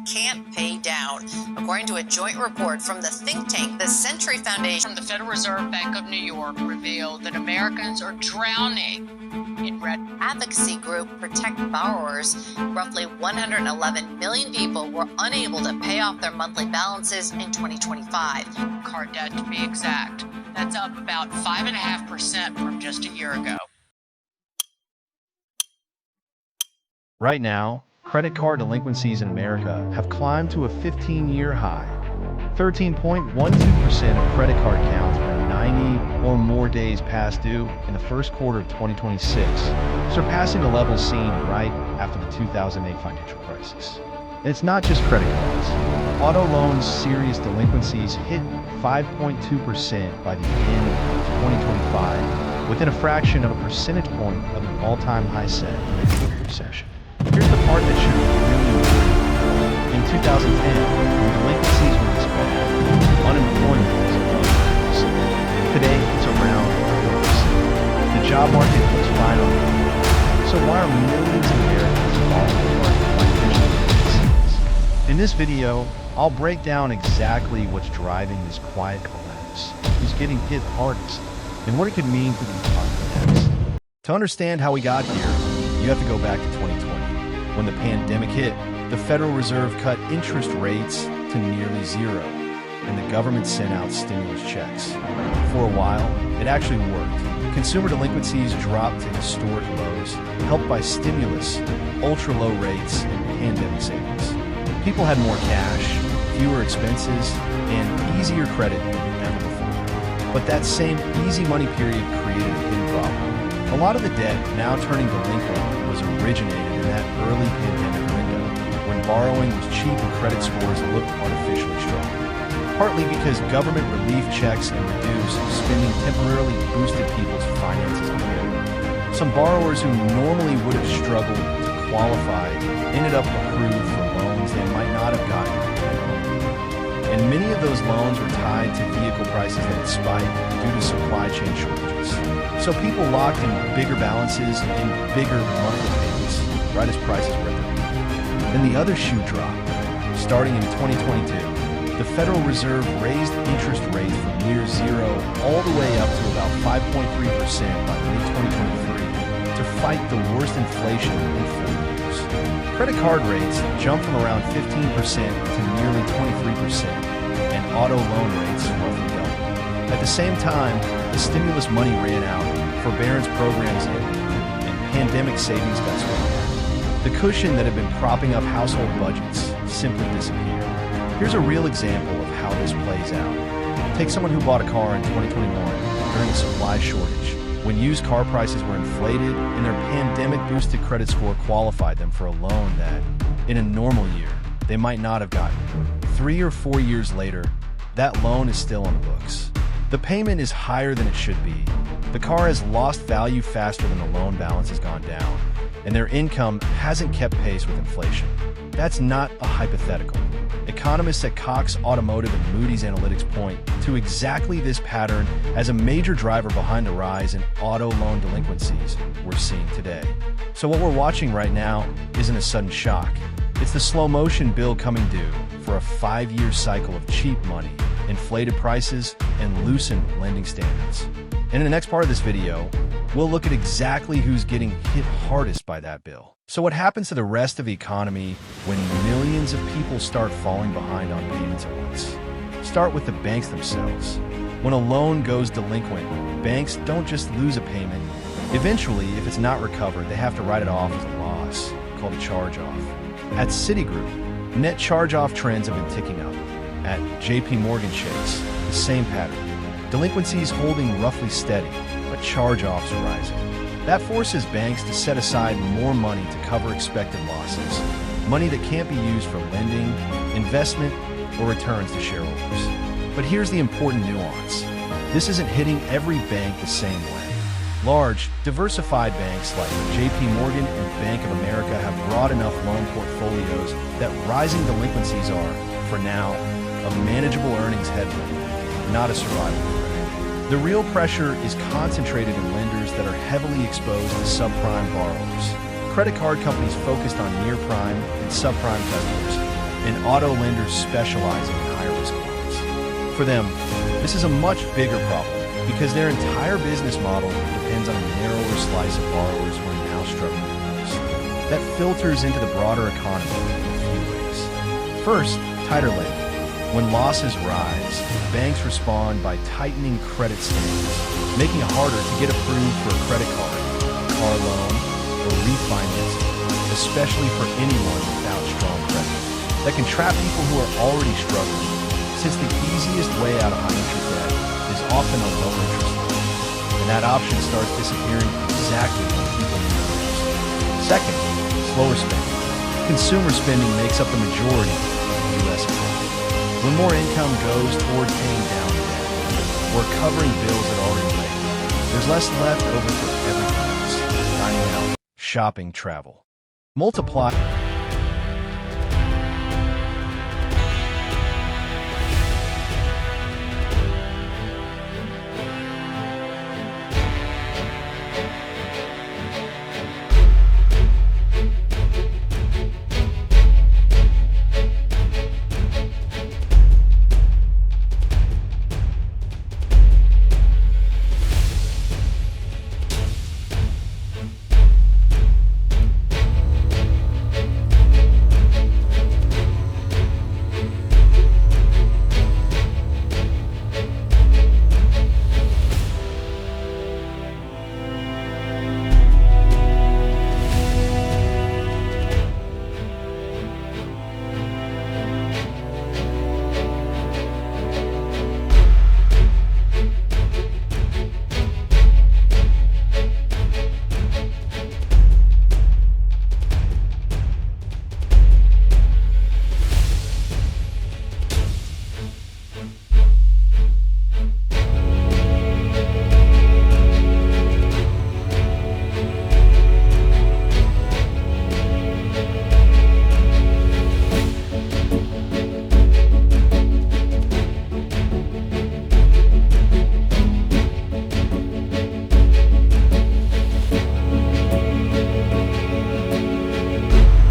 can't pay down, according to a joint report from the think tank, the Century Foundation. The Federal Reserve Bank of New York revealed that Americans are drowning in red. Advocacy group Protect Borrowers, roughly 111 million people were unable to pay off their monthly balances in 2025. Card debt, to be exact. That's up about 5.5% from just a year ago. Right now, credit card delinquencies in America have climbed to a 15-year high. 13.12% of credit card accounts are 90 or more days past due in the first quarter of 2026, surpassing the levels seen right after the 2008 financial crisis. And it's not just credit cards. Auto loans serious delinquencies hit 5.2% by the end of 2025, within a fraction of a percentage point of an all-time high set in the Great Recession. Here's the part that should really worry. In 2010, when delinquencies were this bad, unemployment was above 5%. Today, it's around 4%. The job market looks fine on the way. So why are millions of Americans falling apart like financial delinquencies? In this video, I'll break down exactly what's driving this quiet collapse, who's getting hit hardest, and what it could mean for the economy next. To understand how we got here, you have to go back to 2020. When the pandemic hit, the Federal Reserve cut interest rates to nearly zero, and the government sent out stimulus checks. For a while, it actually worked. Consumer delinquencies dropped to historic lows, helped by stimulus, ultra-low rates, and pandemic savings. People had more cash, fewer expenses, and easier credit than ever before. But that same easy money period created a hidden problem. A lot of the debt now turning delinquent was originated in that early pandemic window, when borrowing was cheap and credit scores looked artificially strong. Partly because government relief checks and reduced spending temporarily boosted people's finances again. Some borrowers who normally would have struggled to qualify ended up approved for loans they might not have gotten. And many of those loans were tied to vehicle prices that had spiked due to supply chain shortages. So people locked in bigger balances and bigger monthly payments, right as prices were at their peak. Then the other shoe dropped. Starting in 2022, the Federal Reserve raised interest rates from near zero all the way up to about 5.3% by mid-2023 to fight the worst inflation in 40 years. Credit card rates jumped from around 15% to nearly 23%, and auto loan rates roughly doubled. At the same time, the stimulus money ran out, forbearance programs ended, and pandemic savings got squandered. The cushion that had been propping up household budgets simply disappeared. Here's a real example of how this plays out. Take someone who bought a car in 2021 during a supply shortage, when used car prices were inflated and their pandemic-boosted credit score qualified them for a loan that, in a normal year, they might not have gotten. 3 or 4 years later, that loan is still on the books. The payment is higher than it should be. The car has lost value faster than the loan balance has gone down, and their income hasn't kept pace with inflation. That's not a hypothetical. Economists at Cox Automotive and Moody's Analytics point to exactly this pattern as a major driver behind the rise in auto loan delinquencies we're seeing today. So what we're watching right now isn't a sudden shock. It's the slow motion bill coming due for a 5-year cycle of cheap money, inflated prices, and loosened lending standards. And in the next part of this video, we'll look at exactly who's getting hit hardest by that bill. So what happens to the rest of the economy when millions of people start falling behind on payments at once? Start with the banks themselves. When a loan goes delinquent, banks don't just lose a payment. Eventually, if it's not recovered, they have to write it off as a loss, called a charge-off. At Citigroup, net charge-off trends have been ticking up. At JP Chase, the same pattern. Delinquencies holding roughly steady, but charge-offs are rising. That forces banks to set aside more money to cover expected losses, money that can't be used for lending, investment, or returns to shareholders. But here's the important nuance. This isn't hitting every bank the same way. Large, diversified banks like JP Morgan and Bank of America have broad enough loan portfolios that rising delinquencies are, for now, a manageable earnings headwind, not a survival threat. The real pressure is concentrated in lenders that are heavily exposed to subprime borrowers. Credit card companies focused on near-prime and subprime customers, and auto lenders specializing in higher-risk loans. For them, this is a much bigger problem because their entire business model depends on a narrower slice of borrowers who are now struggling the most. That filters into the broader economy in a few ways. First, tighter lending. When losses rise, banks respond by tightening credit standards, making it harder to get approved for a credit card, car loan, or refinance, especially for anyone without strong credit. That can trap people who are already struggling, since the easiest way out of high-interest debt is often a low-interest loan, and that option starts disappearing exactly when people need it most. Second, slower spending. Consumer spending makes up the majority of the U.S. economy. When more income goes toward paying down debt or covering bills that are already late, there's less left over for everything else: dining out, shopping, travel. Multiply.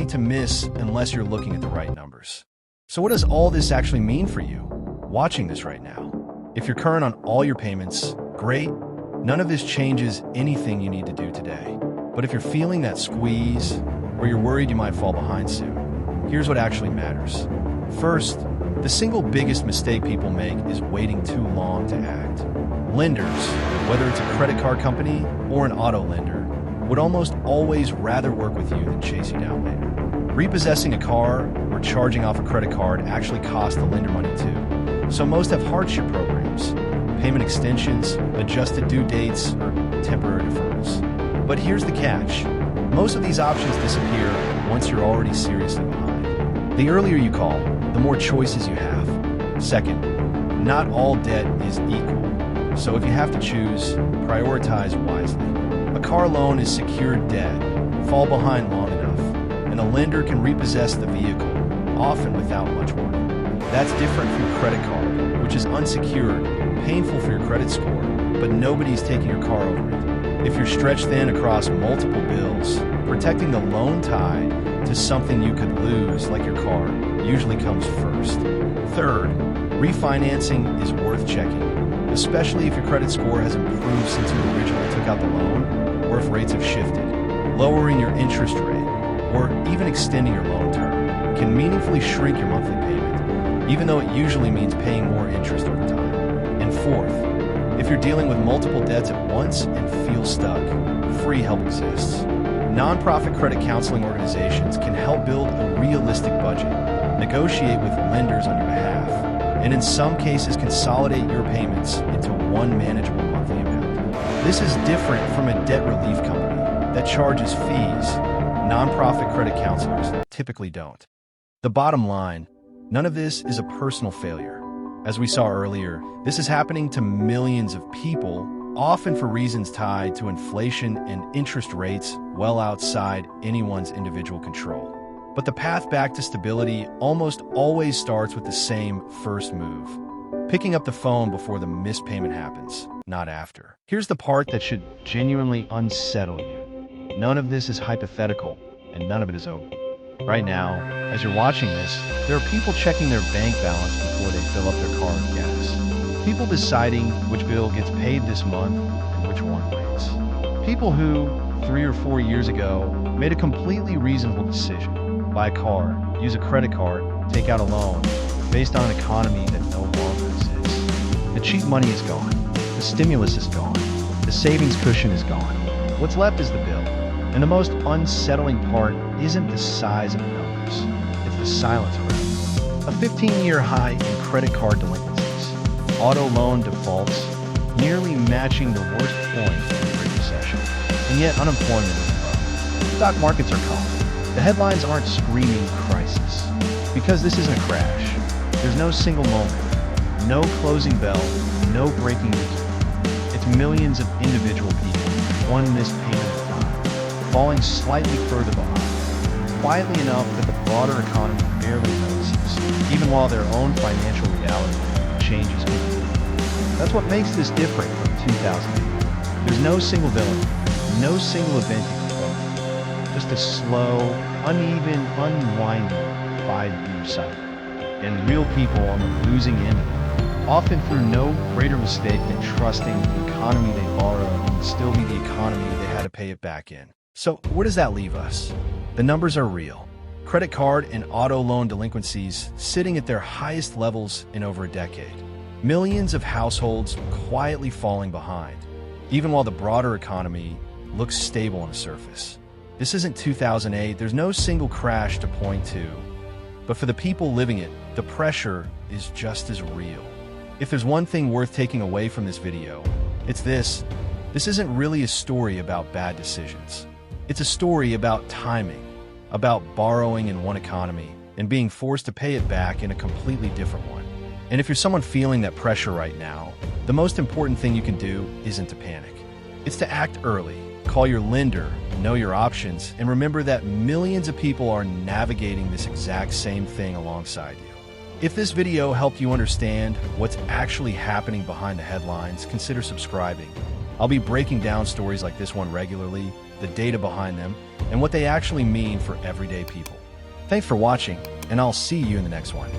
To miss unless you're looking at the right numbers. So what does all this actually mean for you watching this right now? If you're current on all your payments, great. None of this changes anything you need to do today. But if you're feeling that squeeze or you're worried you might fall behind soon, here's what actually matters. First, the single biggest mistake people make is waiting too long to act. Lenders, whether it's a credit card company or an auto lender, would almost always rather work with you than chase you down later. Repossessing a car or charging off a credit card actually costs the lender money too. So most have hardship programs, payment extensions, adjusted due dates, or temporary deferrals. But here's the catch. Most of these options disappear once you're already seriously behind. The earlier you call, the more choices you have. Second, not all debt is equal. So if you have to choose, prioritize wisely. A car loan is secured debt, fall behind long enough, and a lender can repossess the vehicle, often without much warning. That's different from a credit card, which is unsecured, painful for your credit score, but nobody's taking your car over it. If you're stretched thin across multiple bills, protecting the loan tied to something you could lose, like your car, usually comes first. Third, refinancing is worth checking, especially if your credit score has improved since you originally took out the loan, or if rates have shifted. Lowering your interest rate, or even extending your loan term, can meaningfully shrink your monthly payment, even though it usually means paying more interest over time. And fourth, if you're dealing with multiple debts at once and feel stuck, free help exists. Nonprofit credit counseling organizations can help build a realistic budget, negotiate with lenders on your behalf, and in some cases consolidate your payments into one manageable monthly amount. This is different from a debt relief company that charges fees. Nonprofit credit counselors typically don't. The bottom line, none of this is a personal failure. As we saw earlier, this is happening to millions of people, often for reasons tied to inflation and interest rates well outside anyone's individual control. But the path back to stability almost always starts with the same first move: picking up the phone before the missed payment happens, not after. Here's the part that should genuinely unsettle you. None of this is hypothetical, and none of it is over. Right now, as you're watching this, there are people checking their bank balance before they fill up their car with gas. People deciding which bill gets paid this month and which one waits. People who, 3 or 4 years ago, made a completely reasonable decision. Buy a car, use a credit card, take out a loan, based on an economy that no longer exists. The cheap money is gone. The stimulus is gone. The savings cushion is gone. What's left is the bill. And the most unsettling part isn't the size of the numbers. It's the silence around them. A 15-year high in credit card delinquencies. Auto loan defaults, nearly matching the worst point in the Great Recession. And yet unemployment is low. Stock markets are calm. The headlines aren't screaming crisis. Because this isn't a crash. There's no single moment, no closing bell, no breaking news. It's millions of individual people, one missed payment at a time, falling slightly further behind, quietly enough that the broader economy barely notices, even while their own financial reality changes completely. That's what makes this different from 2008. There's no single villain, no single event you can quote, just a slow, uneven, unwinding 5-year cycle. And real people on the losing end of it, often through no greater mistake than trusting the economy they borrowed would still be the economy they had to pay it back in. So where does that leave us? The numbers are real. Credit card and auto loan delinquencies sitting at their highest levels in over a decade. Millions of households quietly falling behind, even while the broader economy looks stable on the surface. This isn't 2008, there's no single crash to point to. But for the people living it, the pressure is just as real. If there's one thing worth taking away from this video, it's this. This isn't really a story about bad decisions. It's a story about timing, about borrowing in one economy and being forced to pay it back in a completely different one. And if you're someone feeling that pressure right now, the most important thing you can do isn't to panic. It's to act early, call your lender, know your options, and remember that millions of people are navigating this exact same thing alongside you. If this video helped you understand what's actually happening behind the headlines, consider subscribing. I'll be breaking down stories like this one regularly, the data behind them, and what they actually mean for everyday people. Thanks for watching, and I'll see you in the next one.